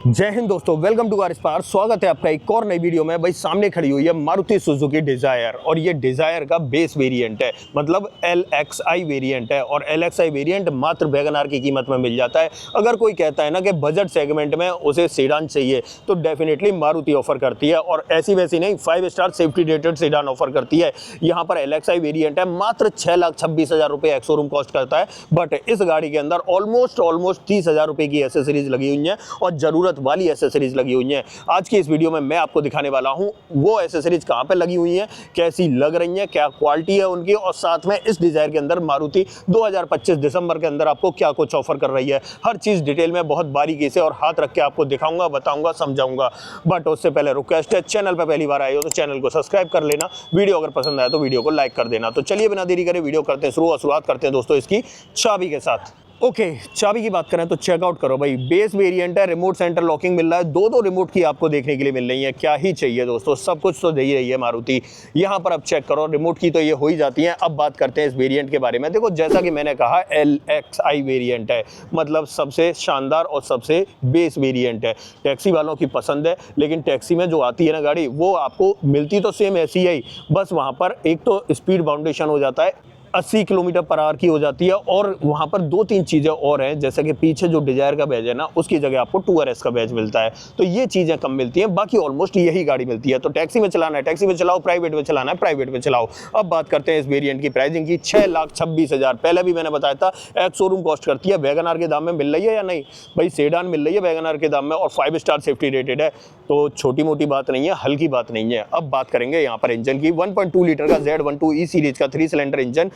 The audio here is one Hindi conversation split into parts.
जय हिंद दोस्तों, वेलकम टू कार स्पार्क। स्वागत है आपका एक और नई वीडियो में। भाई सामने खड़ी हुई है मारुति सुजुकी डिजायर और ये डिजायर का बेस वेरिएंट है, मतलब LXI वेरिएंट है। और LXI वेरिएंट मात्र वैगन की कीमत में मिल जाता है। अगर कोई कहता है ना कि बजट सेगमेंट में उसे सेडान चाहिए तो डेफिनेटली मारुति ऑफर करती है, और ऐसी वैसी नहीं, 5 star safety rated sedan offer करती है। यहाँ पर LXI वेरिएंट है, मात्र 6,26,000 रुपये एक्स शोरूम कॉस्ट करता है। बट इस गाड़ी के अंदर ऑलमोस्ट 30,000 रुपये की एसेसरीज लगी हुई है और जरूरत वाली एसेसरीज लगी हुई हैं। आज की इस वीडियो में मैं आपको दिखाने वाला हूं वो एसेसरीज कहां पे लगी हुई हैं, कैसी लग रही हैं, क्या क्वालिटी है उनकी, और साथ में इस डिजायर के अंदर मारुति 2025 दिसंबर के अंदर आपको क्या कुछ ऑफर कर रही है। हर चीज डिटेल में बहुत बारीकी से और हाथ रख के आपको दिखाऊंगा, बताऊंगा, समझाऊंगा। बट उससे पहले रिक्वेस्ट है, चैनल पर पहली बार आए हो तो चैनल को सब्सक्राइब कर लेना, वीडियो अगर पसंद आए तो वीडियो को लाइक कर देना। तो चलिए बिना देरी करे वीडियो करते हैं शुरुआत करते हैं दोस्तों इसकी चाबी के साथ। ओके, चाबी की बात करें तो चेकआउट करो भाई। बेस वेरिएंट है, रिमोट सेंटर लॉकिंग मिल रहा है, दो रिमोट की आपको देखने के लिए मिल रही है। क्या ही चाहिए दोस्तों, सब कुछ तो दे ही रही है मारुति। यहाँ पर अब चेक करो, रिमोट की तो ये हो ही जाती है। अब बात करते हैं इस वेरिएंट के बारे में। देखो, जैसा कि मैंने कहा LXI वेरिएंट है, मतलब सबसे शानदार और सबसे बेस वेरिएंट है। टैक्सी वालों की पसंद है, लेकिन टैक्सी में जो आती है ना गाड़ी, वो आपको मिलती तो सेम ऐसी है ही, बस वहाँ पर एक तो स्पीड बाउंडेशन हो जाता है, 80 किलोमीटर पर आवर की हो जाती है। और वहाँ पर 2-3 चीज़ें और हैं, जैसे कि पीछे जो डिजायर का बैज है ना, उसकी जगह आपको 2RS का बैज मिलता है। तो ये चीज़ें कम मिलती हैं, बाकी ऑलमोस्ट यही गाड़ी मिलती है। तो टैक्सी में चलाना है टैक्सी में चलाओ, प्राइवेट में चलाना है प्राइवेट में चलाओ। अब बात करते हैं इस वेरिएंट की प्राइसिंग की। 6,26,000 पहले भी मैंने बताया था, एक्स शोरूम कॉस्ट करती है। वैगन के दाम में मिल रही है या नहीं भाई? सेडान मिल रही है वैगन के दाम में और 5 स्टार सेफ्टी रेटेड है, तो छोटी मोटी बात नहीं है, हल्की बात नहीं है। अब बात करेंगे यहाँ पर इंजन की। 1.2 लीटर का Z12E सीरीज का 3 सिलेंडर इंजन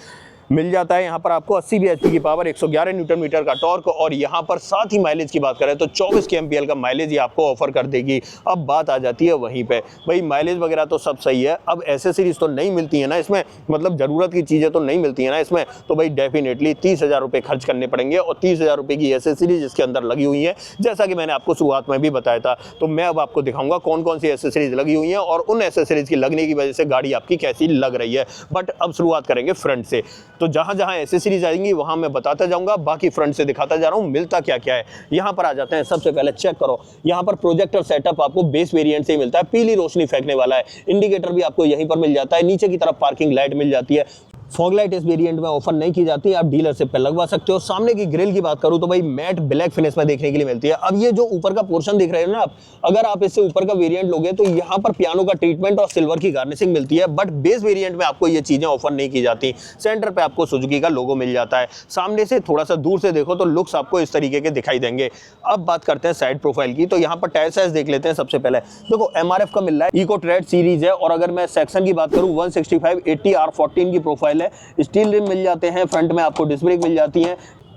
मिल जाता है। यहाँ पर आपको 80 bhp की पावर, 111 न्यूटन मीटर का टॉर्क, और यहाँ पर साथ ही माइलेज की बात करें तो 24 kmpl का माइलेज ये आपको ऑफर कर देगी। अब बात आ जाती है वहीं पे, भाई माइलेज वगैरह तो सब सही है, अब एसेसरीज तो नहीं मिलती है ना इसमें, मतलब जरूरत की चीज़ें तो नहीं मिलती है ना इसमें, तो भाई डेफिनेटली 30,000 रुपये खर्च करने पड़ेंगे। और 30,000 रुपये की एसेसरीज इसके अंदर लगी हुई है, जैसा कि मैंने आपको शुरुआत में भी बताया था। तो मैं अब आपको दिखाऊंगा कौन कौन सी एसेसरीज लगी हुई हैं और उन एसेसरीज की लगने की वजह से गाड़ी आपकी कैसी लग रही है। बट अब शुरुआत करेंगे फ्रंट से। तो जहाँ जहाँ एसेसरीज आएंगी वहां मैं बताता जाऊंगा, बाकी फ्रंट से दिखाता जा रहा हूं मिलता क्या क्या है। यहां पर आ जाते हैं। सबसे पहले चेक करो, यहां पर प्रोजेक्टर सेटअप आपको बेस वेरिएंट से ही मिलता है। पीली रोशनी फेंकने वाला है, इंडिकेटर भी आपको यहीं पर मिल जाता है। नीचे की तरफ पार्किंग लाइट मिल जाती है। फॉग लाइट इस वेरिएंट में ऑफर नहीं की जाती, आप डीलरशिप पे लगवा सकते हो। सामने की ग्रिल की बात करूं तो भाई मैट ब्लैक फिनिश में देखने के लिए मिलती है। अब ये जो ऊपर का पोर्शन दिख रहे हो ना आप, अगर आप इससे ऊपर का वेरिएंट लोगे तो यहाँ पर पियानो का ट्रीटमेंट और सिल्वर की गार्निशिंग मिलती है। बट बेस वेरिएंट में आपको ये चीजें ऑफर नहीं की जाती। सेंटर पे आपको सुजुकी का लोगो मिल जाता है। सामने से थोड़ा सा दूर से देखो तो लुक्स आपको इस तरीके के दिखाई देंगे। अब बात करते हैं साइड प्रोफाइल की। तो यहाँ पर टायर साइज देख लेते हैं। सबसे पहले देखो, MRF का मिल रहा है, इको ट्रेड सीरीज है। और अगर मैं सेक्शन की बात करूँ, 165/80 R14 की प्रोफाइल है। स्टील रिम मिल जाते हैं, फ्रंट में आपको डिस्क ब्रेक मिल जाती है।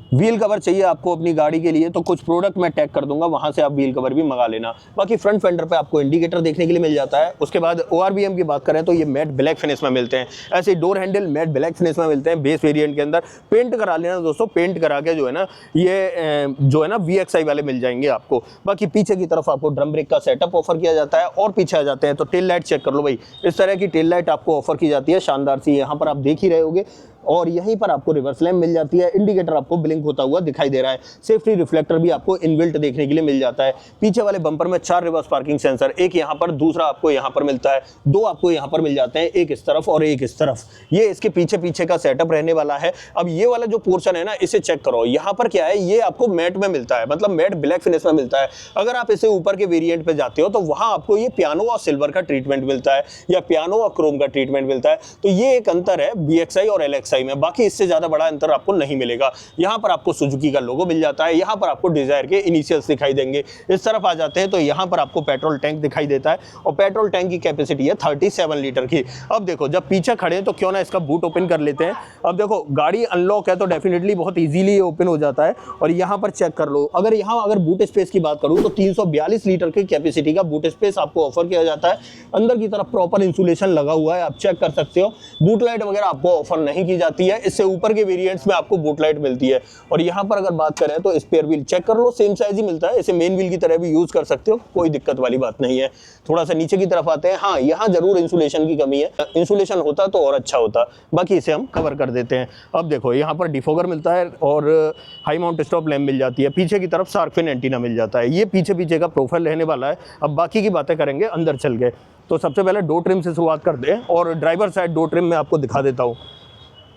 व्हील कवर चाहिए आपको अपनी गाड़ी के लिए तो कुछ प्रोडक्ट मैं टैग कर दूंगा, वहां से आप व्हील कवर भी मंगा लेना। बाकी फ्रंट फेंडर पे आपको इंडिकेटर देखने के लिए मिल जाता है। उसके बाद ORVM की बात करें तो ये मैट ब्लैक फिनिश में मिलते हैं। ऐसे door handle matte black finish में मिलते हैं बेस वेरिएंट के अंदर। पेंट करा लेना दोस्तों, पेंट करा के जो है ना, ये जो है ना VXI वाले मिल जाएंगे आपको। बाकी पीछे की तरफ आपको ड्रम ब्रेक का सेटअप ऑफर किया जाता है। और पीछे आ जाते हैं तो टेल लाइट चेक कर लो भाई, इस तरह की टेल लाइट आपको ऑफर की जाती है, शानदार सी, यहाँ पर आप देख ही रहे होगे। और यहीं पर आपको रिवर्स लैम्प मिल जाती है। इंडिकेटर आपको ब्लिंक होता हुआ दिखाई दे रहा है। सेफ्टी रिफ्लेक्टर भी आपको इनबिल्ट देखने के लिए मिल जाता है। पीछे वाले बम्पर में 4 रिवर्स पार्किंग सेंसर, एक यहाँ पर, दूसरा आपको यहाँ पर मिलता है, 2 आपको यहाँ पर मिल जाते हैं, एक इस तरफ और एक इस तरफ। ये इसके पीछे का सेटअप रहने वाला है। अब ये वाला जो पोर्शन है ना, इसे चेक करो, यहाँ पर क्या है, ये आपको मैट में मिलता है, मतलब मैट ब्लैक फिनिश में मिलता है। अगर आप इसे ऊपर के वेरिएंट पे जाते हो तो वहां आपको ये पियानो और सिल्वर का ट्रीटमेंट मिलता है, या पियानो और क्रोम का ट्रीटमेंट मिलता है। तो ये एक अंतर है BXI और LXI में, बाकी इससे ज्यादा बड़ा अंतर आपको नहीं मिलेगा। यहाँ पर आपको सुजुकी का लोगो मिल जाता है, यहाँ पर आपको डिजायर के इनिशियल्स दिखाई देंगे। इस तरफ आ जाते हैं तो यहाँ पर आपको पेट्रोल टैंक दिखाई देता है, और पेट्रोल टैंक की कैपेसिटी है 37 लीटर की। अब देखो, जब पीछे खड़े हैं तो क्यों ना इसका बूट ओपन कर लेते हैं। अब देखो, गाड़ी अनलॉक है तो डेफिनेटली बहुत इजीली ओपन हो जाता है। और यहाँ पर चेक कर लो, अगर बूट स्पेस की बात करूँ तो 342 लीटर की कैपेसिटी का बूट स्पेस आपको ऑफर किया जाता है। अंदर की तरफ प्रॉपर इंसुलेशन लगा हुआ है, आप चेक कर सकते हो। बूट लाइट वगैरह आपको ऑफर नहीं की दी जाती है। इससे ऊपर के वेरिएंट्स में आपको बूट लाइट मिलती है। और यहाँ पर अगर बात करें तो स्पेयर व्हील चेक कर लो, सेम साइज ही मिलता है, इसे मेन व्हील की तरह भी यूज कर सकते हो, कोई दिक्कत वाली बात नहीं है। थोड़ा सा नीचे की तरफ आते हैं, हाँ यहाँ जरूर इंसुलेशन की कमी है, इंसुलेशन होता तो और अच्छा होता, बाकी इसे हम कवर कर देते हैं। अब देखो यहाँ पर डिफोगर मिलता है और हाई माउंट स्टॉप लैम्प मिल जाती है, पीछे की तरफ शार्क फिन एंटीना मिल जाता है। ये पीछे का प्रोफाइल रहने वाला है। अब बाकी की बातें करेंगे अंदर चल के। तो सबसे पहले डोर ट्रिम से शुरुआत करते हैं और ड्राइवर साइड डोर ट्रिम में आपको दिखा देता हूँ।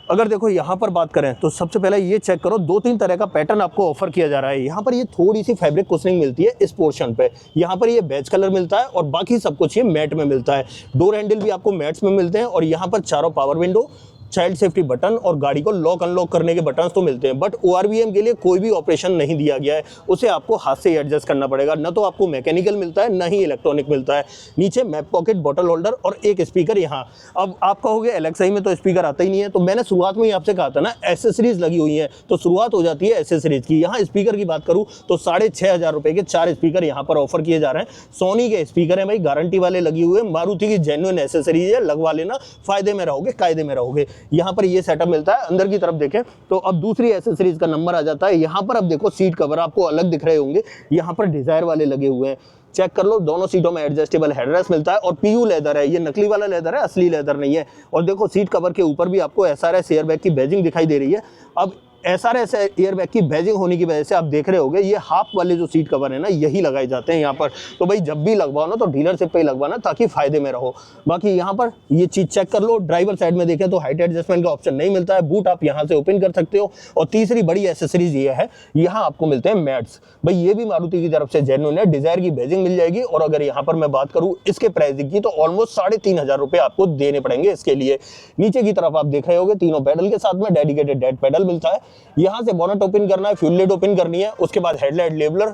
अगर देखो यहाँ पर बात करें तो सबसे पहले ये चेक करो, 2-3 तरह का पैटर्न आपको ऑफर किया जा रहा है। यहाँ पर ये थोड़ी सी फैब्रिक कुशनिंग मिलती है इस पोर्शन पे, यहाँ पर ये बेज कलर मिलता है और बाकी सब कुछ ये मैट में मिलता है। डोर हैंडल भी आपको मैट्स में मिलते हैं और यहाँ पर चारों power window, child safety button और गाड़ी को लॉक अनलॉक करने के बटन तो मिलते हैं। बट ORVM के लिए कोई भी ऑपरेशन नहीं दिया गया है, उसे आपको हाथ से ही एडजस्ट करना पड़ेगा। न तो आपको मैकेनिकल मिलता है, न ही इलेक्ट्रॉनिक मिलता है। नीचे मैप पॉकेट, बॉटल होल्डर और एक स्पीकर यहाँ। अब आप कहोगे LXI में तो स्पीकर आता ही नहीं है, तो मैंने शुरुआत में ही आपसे कहा था ना एसेसरीज लगी हुई है, तो शुरुआत हो जाती है एसेसरीज की। यहाँ स्पीकर की बात करूँ तो 6,500 रुपये के 4 स्पीकर यहाँ पर ऑफर किए जा रहे हैं। सोनी के स्पीकर हैं भाई, गारंटी वाले लगी हुए, मारुति की जेन्युइन एसेसरीज है, लगवा लेना, फायदे में रहोगे, कायदे में रहोगे। यहाँ पर ये मिलता है। अंदर की तरफ देखें तो अब दूसरी एसेसरीज का नंबर आ जाता है। यहाँ पर अब देखो सीट कवर आपको अलग दिख रहे होंगे, यहाँ पर डिजायर वाले लगे हुए हैं, चेक कर लो। दोनों सीटों में एडजस्टेबल हेडरेस्ट मिलता है और PU लेदर है, ये नकली वाला लेदर है, असली लेदर नहीं है। और देखो सीट कवर के ऊपर भी आपको SRS एयरबैग की बैजिंग दिखाई दे रही है। अब SRS एयरबैग की बैजिंग होने की वजह से आप देख रहे होंगे ये हाफ वाले जो सीट कवर है ना, यही लगाए जाते हैं यहाँ पर। तो भाई जब भी लगवाओ ना तो डीलरशिप पे ही लगवाना, ताकि फायदे में रहो। बाकी यहाँ पर ये चीज चेक कर लो। ड्राइवर साइड में देखें तो हाइट एडजस्टमेंट का ऑप्शन नहीं मिलता है, बूट आप यहाँ से ओपन कर सकते हो। और तीसरी बड़ी एसेसरीज ये है, यहाँ आपको मिलते हैं मैट्स। भाई ये भी मारुति की तरफ से जेन्युइन है, डिजायर की बैजिंग मिल जाएगी। और अगर यहाँ पर मैं बात करूँ इसके प्राइसिंग की तो ऑलमोस्ट 3,500 रुपये आपको देने पड़ेंगे इसके लिए। नीचे की तरफ आप देख रहे होंगे तीनों पैडल के साथ में डेडिकेटेड डेड पैडल मिलता है। यहाँ से बोनट ओपन करना है, फ्यूल लिड ओपन करनी है, उसके बाद हेडलाइट लेवलर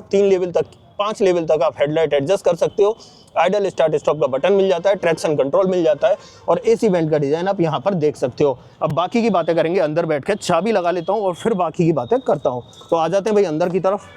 5 लेवल तक आप हेडलाइट एडजस्ट कर सकते हो। आइडल स्टार्ट स्टॉप का बटन मिल जाता है, ट्रैक्शन कंट्रोल मिल जाता है और AC वेंट का डिजाइन आप यहाँ पर देख सकते हो। अब बाकी की बातें करेंगे अंदर बैठ के, चाबी लगा लेता हूँ और फिर बाकी की बातें करता हूँ। तो आ जाते हैं भाई अंदर की तरफ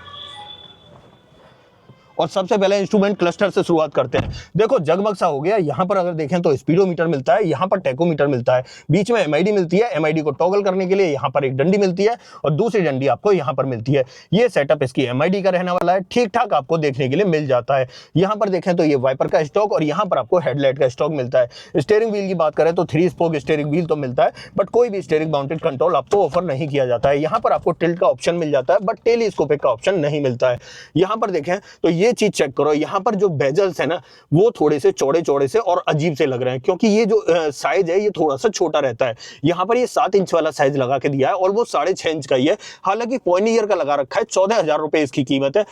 और सबसे पहले इंस्ट्रूमेंट क्लस्टर से शुरुआत करते हैं। देखो जगमग सा हो गया। यहाँ पर अगर देखें तो स्पीडोमीटर मिलता है, यहाँ पर टेकोमीटर मिलता है, बीच में MID मिलती है। MID को टॉगल करने के लिए यहाँ पर एक डंडी मिलती है और दूसरी डंडी आपको यहाँ पर मिलती है। ये सेटअप इसकी MID का रहने वाला है, ठीक ठाक आपको देखने के लिए मिल जाता है। यहाँ पर देखें तो ये वाइपर का स्टॉक और यहाँ पर आपको हेडलाइट का स्टॉक मिलता है। स्टीयरिंग व्हील की बात करें तो 3 स्पोक स्टीयरिंग व्हील तो मिलता है, बट कोई भी स्टीयरिंग माउंटेड कंट्रोल आपको ऑफर नहीं किया जाता है। यहाँ पर आपको टिल्ट का ऑप्शन मिल जाता है, बट टेलीस्कोपिक का ऑप्शन नहीं मिलता है। यहाँ पर देखें तो ये चीज चेक करो, यहाँ पर जो बेजल्स है ना वो थोड़े से चौड़े से और अजीब से लग रहे हैं, क्योंकि ये जो साइज है ये थोड़ा सा छोटा रहता है। यहाँ पर ये 7 इंच वाला साइज लगा के दिया है, ऑलमोस्ट 6.5 इंच का ही है। हालांकि पॉइनियर का लगा रखा है, 14,000 रुपए इसकी कीमत है।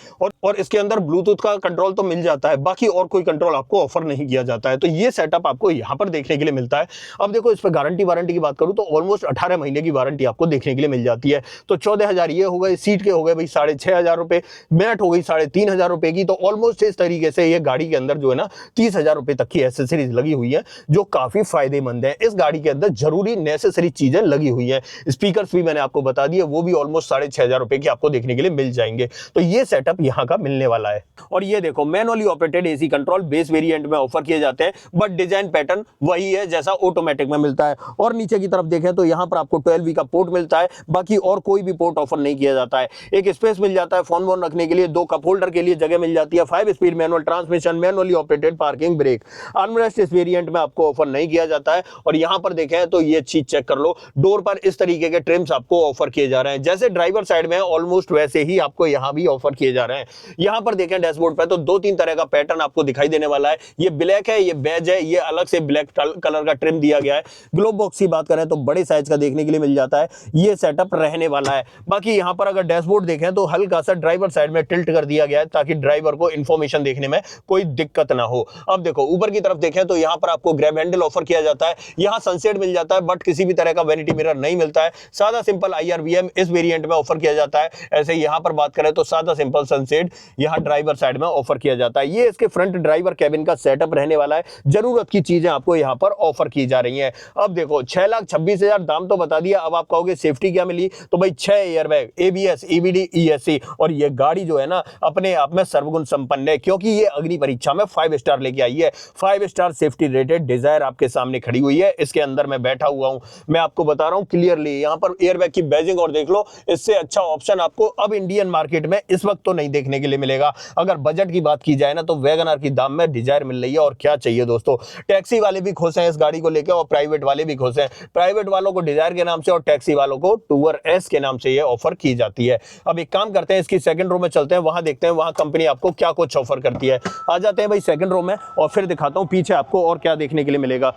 और इसके अंदर ब्लूटूथ का कंट्रोल तो मिल जाता है, बाकी और कोई कंट्रोल आपको ऑफर नहीं किया जाता है। तो ये सेटअप आपको यहाँ पर देखने के लिए मिलता है। अब देखो इस पर गारंटी वारंटी की बात करूँ तो ऑलमोस्ट 18 महीने की वारंटी आपको देखने के लिए मिल जाती है। तो 14,000 ये हो गए, सीट के हो गए भाई 6,500 रुपए, मैट हो गई 3,500 रुपए की। तो ऑलमोस्ट इस तरीके से ये गाड़ी के अंदर जो है ना 30,000 रुपए तक की एसेसरीज लगी हुई है, जो काफी फायदेमंद है। इस गाड़ी के अंदर जरूरी नेसेसरी चीजें लगी हुई है। स्पीकर्स भी मैंने आपको बता दिए, वो भी ऑलमोस्ट 6,500 रुपए की आपको देखने के लिए मिल जाएंगे। तो ये सेटअप यहाँ का मिलने वाला है। और ये देखो manually operated AC control base variant में ऑफर किए जाते हैं, बट डिजाइन पैटर्न वही है जैसा ऑटोमेटिक में मिलता है। और नीचे की तरफ देखें तो यहाँ पर आपको 12V का पोर्ट मिलता है, बाकी और कोई भी पोर्ट ऑफर नहीं किया जाता है। एक स्पेस मिल जाता है फोन वोन रखने के लिए, 2 कप होल्डर के लिए जगह मिल जाती है, 5 speed manual transmission, manually operated parking brake. Armrest इस वेरिएंट में आपको ऑफर नहीं किया जाता है। और यहाँ पर देखें तो ये चीज चेक कर लो, डोर पर इस तरीके के ट्रिम्स आपको ऑफर किए जा रहे हैं, जैसे ड्राइवर साइड में ऑलमोस्ट वैसे ही आपको यहाँ भी ऑफर किए जा रहे हैं। यहाँ पर देखें डैशबोर्ड पर तो 2-3 तरह का पैटर्न आपको दिखाई देने वाला है। ये ब्लैक है, ये बेज है, ये अलग से ब्लैक कलर का ट्रिम दिया गया है। ग्लोब बॉक्स की बात करें तो बड़े साइज का देखने के लिए मिल जाता है, ये सेटअप रहने वाला है। बाकी यहाँ पर अगर डैशबोर्ड देखें तो हल्का सा ड्राइवर साइड में टिल्ट कर दिया गया है, ताकि ड्राइवर को इंफॉर्मेशन देखने में कोई दिक्कत ना हो। अब देखो ऊपर की तरफ देखें तो यहाँ पर आपको ग्रैब हैंडल ऑफर किया जाता है, यहाँ सनसेट मिल जाता है, बट किसी भी तरह का वैनिटी मिरर नहीं मिलता है। सादा सिंपल IRVM इस वेरिएंट में ऑफर किया जाता है। ऐसे यहाँ पर बात करें तो सादा सिंपल सनसेट यहाँ ड्राइवर साइड में ऑफर किया जाता है। ये इसके फ्रंट ड्राइवर कैबिन का सेटअप रहने वाला है। जरूरत की चीजें आपको यहाँ पर ऑफर की जा रही हैं। अब देखो 6,26,000 दाम तो बता दिया। अब आप कहोगे सेफ्टी क्या मिली, तो भाई 6 एयरबैग, ABS, EBD, ESC और ये गाड़ी जो है ना अपने आप में सर्वाइव सर्वगुण संपन्न है, क्योंकि ये अग्नि परीक्षा में 5 स्टार लेके आई है। 5 स्टार सेफ्टी रेटेड डिजायर आपके सामने खड़ी हुई है। इसके अंदर मैं बैठा हुआ हूं, मैं आपको बता रहा हूं क्लियरली, यहां पर एयरबैग की बैजिंग और देख लो, इससे अच्छा ऑप्शन आपको अब इंडियन मार्केट में इस वक्त तो नहीं देखने के लिए मिलेगा। अगर बजट की बात की जाए ना, तो वैगनआर की दाम में डिजायर मिल रही है, और क्या चाहिए दोस्तों। टैक्सी वाले भी खुश हैं इस गाड़ी को लेकर, और प्राइवेट वाले भी खुश हैं। प्राइवेट वालों को डिजायर के नाम से और टैक्सी वालों को टूर एस के नाम से ये ऑफर की जाती है। अब एक काम करते हैं, इसकी सेकंड रो में चलते हैं, वहां देखते हैं वहां कंपनी आपको क्या कुछ ऑफर करती है। आ जाते हैं भाई सेकंड रो में, और फिर दिखाता हूं पीछे आपको और क्या देखने के लिए मिलेगा।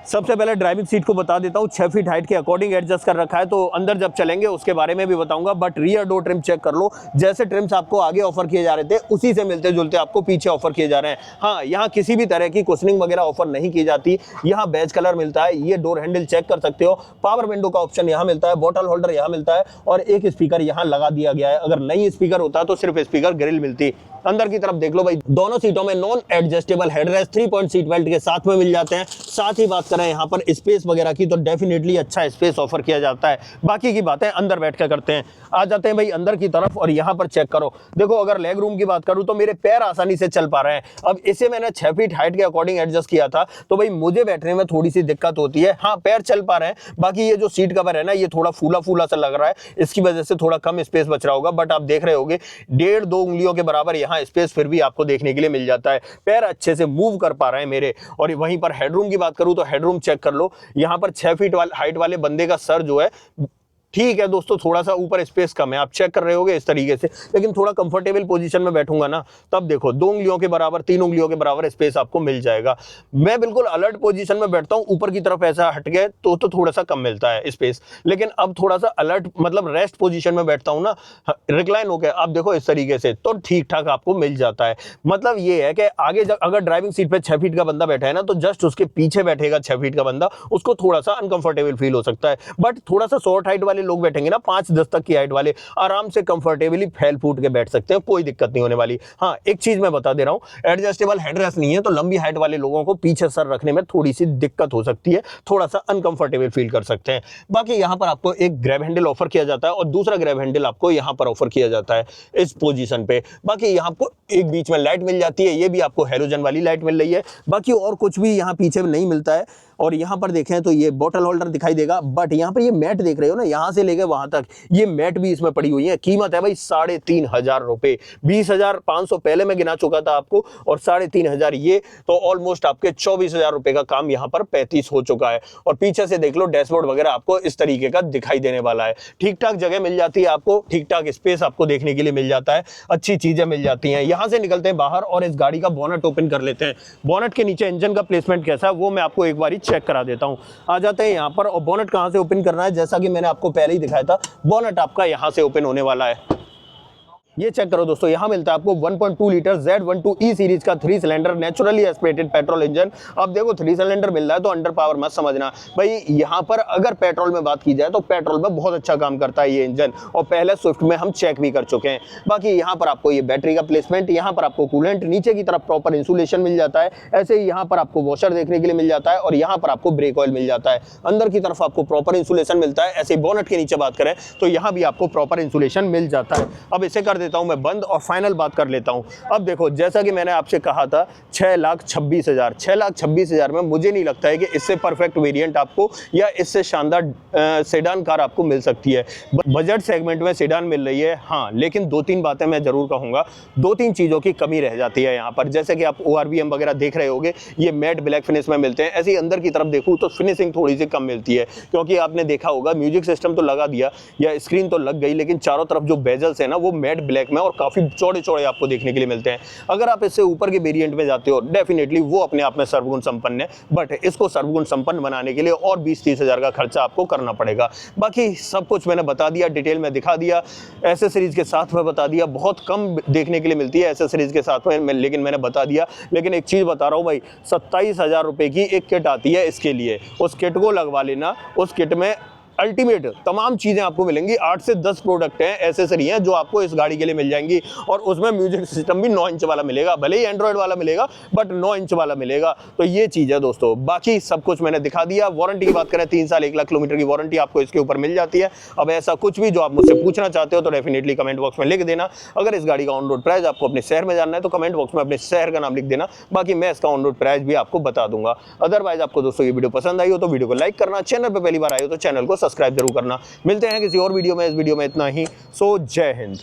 सबसे पहले ड्राइविंग सीट को बता देता हूं, 6 फीट हाइट के अकॉर्डिंग एडजस्ट कर रखा है, तो अंदर जब चलेंगे उसके बारे में भी बताऊंगा। But rear door trim check कर लो, जैसे ट्रिम्स आपको आगे ऑफर किए जा रहे थे उसी से मिलते जुलते आपको पीछे ऑफर किए जा रहे हैं। हाँ, यहाँ किसी भी तरह की कुशनिंग वगैरह ऑफर नहीं की जाती। यहाँ बेज कलर मिलता है, ये डोर हैंडल चेक कर सकते हो, पावर विंडो का ऑप्शन यहाँ मिलता है, बॉटल होल्डर यहाँ मिलता है, और एक स्पीकर यहाँ लगा दिया गया है। अगर नई स्पीकर होता तो सिर्फ स्पीकर ग्रिल मिलती। अंदर की तरफ देख लो भाई, दोनों सीटों में non adjustable headrest 3 point seat belt के साथ में मिल जाते हैं। साथ ही बात करें यहाँ पर स्पेस वगैरह की, तो डेफिनेटली अच्छा स्पेस ऑफर किया जाता है। बाकी की बातें अंदर बैठ कर करते हैं। आ जाते हैं भाई अंदर की तरफ, और यहाँ पर चेक करो, देखो अगर लेग रूम की बात करूं तो मेरे पैर आसानी से चल पा रहे हैं। अब इसे मैंने 6 फीट हाइट के अकॉर्डिंग एडजस्ट किया था, तो भाई मुझे बैठने में थोड़ी सी दिक्कत होती है। हाँ, पैर चल पा रहे हैं, बाकी ये जो सीट कवर है ना, ये थोड़ा फूला फूला सा लग रहा है, इसकी वजह से थोड़ा कम स्पेस बच रहा होगा। बट आप देख रहे होगे 1.5-2 उंगलियों के बराबर यहाँ स्पेस फिर भी आपको देखने के लिए मिल जाता है। पैर अच्छे से मूव कर पा रहे हैं मेरे। और वहीं पर हेडरूम की बात करूं तो हेडरूम चेक कर लो, यहाँ पर 6 फीट हाइट वाले बंदे का सर जो है, ठीक है दोस्तों, थोड़ा सा ऊपर स्पेस कम है, आप चेक कर रहे होगे इस तरीके से, लेकिन थोड़ा कंफर्टेबल पोजीशन में बैठूंगा ना, तब देखो 2 उंगलियों के बराबर 3 उंगलियों के बराबर स्पेस आपको मिल जाएगा। मैं बिल्कुल अलर्ट पोजीशन में बैठता हूं, ऊपर की तरफ ऐसा हट गए तो थोड़ा सा कम मिलता है स्पेस, लेकिन अब थोड़ा सा अलर्ट मतलब रेस्ट पोजीशन में बैठता हूं ना, रिक्लाइन होकर, आप देखो इस तरीके से, तो ठीक ठाक आपको मिल जाता है। मतलब ये है कि आगे अगर ड्राइविंग सीट पे 6 फीट का बंदा बैठा है ना, तो जस्ट उसके पीछे बैठेगा 6 फीट का बंदा, उसको थोड़ा सा अनकंफर्टेबल फील हो सकता है। बट थोड़ा सा शॉर्ट हाइट वाले लोग बैठेंगे ना, 5-10 तक की हाइट वाले, आराम से कंफर्टेबली फैल फूट के बैठ सकते हैं, कोई दिक्कत नहीं होने वाली। हाँ, एक चीज मैं बता दे रहा हूं, एडजस्टेबल हेडरेस्ट नहीं है, तो लंबी हाइट वाले लोगों को पीछे सर रखने में थोड़ी सी दिक्कत हो सकती है, थोड़ा सा अनकंफर्टेबल फील कर सकते हैं। बाकी यहां पर आपको एक ग्रैब हैंडल ऑफर किया जाता है, और दूसरा ग्रैब हैंडल आपको यहां पर ऑफर किया जाता है इस पोजीशन पे। बाकी यहां आपको एक बीच में लाइट मिल जाती है, ये भी आपको हैलोजन वाली लाइट मिल रही है। बाकी और कुछ भी यहां पीछे नहीं मिलता है। और यहाँ पर देखें तो ये बॉटल होल्डर दिखाई देगा, बट यहाँ पर ये मैट देख रहे हो ना, यहाँ से लेकर वहां तक ये मैट भी इसमें पड़ी हुई है। कीमत है भाई 3,500 रुपए, 20,500 पहले मैं गिना चुका था आपको, और 3,500 ये, तो ऑलमोस्ट आपके 24,000 रुपए का काम यहाँ पर 35 हो चुका है। और पीछे से देख लो डैशबोर्ड वगैरह आपको इस तरीके का दिखाई देने वाला है। ठीक ठाक जगह मिल जाती है आपको, ठीक ठाक स्पेस आपको देखने के लिए मिल जाता है, अच्छी चीजें मिल जाती हैं। यहाँ से निकलते हैं बाहर और इस गाड़ी का बोनट ओपन कर लेते हैं। बोनट के नीचे इंजन का प्लेसमेंट कैसा है वो मैं आपको एक बार चेक करा देता हूं। आ जाते हैं यहां पर, और बोनट कहां से ओपन करना है, जैसा कि मैंने आपको पहले ही दिखाया था, बोनट आपका यहां से ओपन होने वाला है। ये चेक करो दोस्तों, यहाँ मिलता है आपको 1.2 लीटर Z12E सीरीज का 3 cylinder naturally aspirated petrol engine. अब देखो 3 सिलेंडर मिल रहा है तो अंडर पावर मत समझना भाई। यहाँ पर अगर पेट्रोल में बात की जाए तो पेट्रोल में बहुत अच्छा काम करता है ये इंजन, और पहले स्विफ्ट में हम चेक भी कर चुके हैं। बाकी यहाँ पर आपको ये बैटरी का प्लेसमेंट, यहाँ पर आपको कूलेंट, नीचे की तरफ प्रॉपर इंसुलेशन मिल जाता है। ऐसे ही यहाँ पर आपको वॉशर देखने के लिए मिल जाता है, और यहाँ पर आपको ब्रेक ऑयल मिल जाता है। अंदर की तरफ आपको प्रॉपर इंसुलेशन मिलता है। ऐसे बोनट के नीचे बात करें तो यहाँ भी आपको प्रॉपर इंसुलेशन मिल जाता है। अब इसे कर देता हूं मैं बंद, और फाइनल बात कर लेता हूं। अब देखो, जैसा कि मैंने आपसे कहा था 6,26,000, 6,26,000 में मुझे नहीं लगता है कि इससे परफेक्ट वेरिएंट आपको या इससे शानदार सेडान कार आपको मिल सकती है। बजट सेगमेंट में सेडान मिल रही है हाँ, लेकिन 2-3 बातें मैं जरूर कहूंगा, 2-3 चीजों की कमी रह जाती है यहाँ पर। जैसे कि आप ORVM वगैरह देख रहे होगे, ये मैट ब्लैक फिनिश में मिलते हैं। ऐसे ही अंदर की तरफ देखूं तो फिनिशिंग थोड़ी सी कम मिलती है, क्योंकि आपने देखा होगा म्यूजिक सिस्टम तो लगा दिया या स्क्रीन तो लग गई, लेकिन चारों तरफ जो बेजल्स है ना, वो मैट ब्लैक में और काफी चौड़े चौड़े आपको देखने के लिए मिलते हैं। अगर आप इससे ऊपर के वेरिएंट में जाते हो, डेफिनेटली वो अपने आप में सर्वगुण संपन्न है, बट इसको सर्वगुण संपन्न बनाने के लिए और 20-30 हजार का खर्चा आपको करना पड़ेगा। बाकी सब कुछ मैंने बता दिया, डिटेल में दिखा दिया, एसेसरीज के साथ में बता दिया। बहुत कम देखने के लिए मिलती है एसेसरीज के साथ में, लेकिन मैंने बता दिया। लेकिन एक चीज बता रहा हूँ भाई, 27,000 रुपए की एक किट आती है इसके लिए, उस किट को लगवा लेना। उस किट में अल्टीमेट तमाम चीज़ें आपको मिलेंगी। 8 से 10 प्रोडक्ट हैं, एसेसरी हैं जो आपको इस गाड़ी के लिए मिल जाएंगी। और उसमें म्यूजिक सिस्टम भी 9 इंच वाला मिलेगा, भले ही एंड्रॉयड वाला मिलेगा बट 9 इंच वाला मिलेगा। तो ये चीज़ है दोस्तों, बाकी सब कुछ मैंने दिखा दिया। वारंटी की बात करें 3 साल 1 लाख किलोमीटर की वारंटी आपको इसके ऊपर मिल जाती है। अब ऐसा कुछ भी जो आप मुझसे पूछना चाहते हो तो डेफिनेटली कमेंट बॉक्स में लिख देना। अगर इस गाड़ी का ऑन रोड प्राइस आपको अपने शहर में जानना है तो कमेंट बॉक्स में अपने शहर का नाम लिख देना, बाकी मैं इसका ऑन रोड प्राइस भी आपको बता दूंगा। अदरवाइज आपको दोस्तों ये वीडियो पसंद आई हो तो वीडियो को लाइक करना, चैनल पर पहली बार आए हो तो चैनल को सब्सक्राइब जरूर करना। मिलते हैं किसी और वीडियो में, इस वीडियो में इतना ही। सो जय हिंद।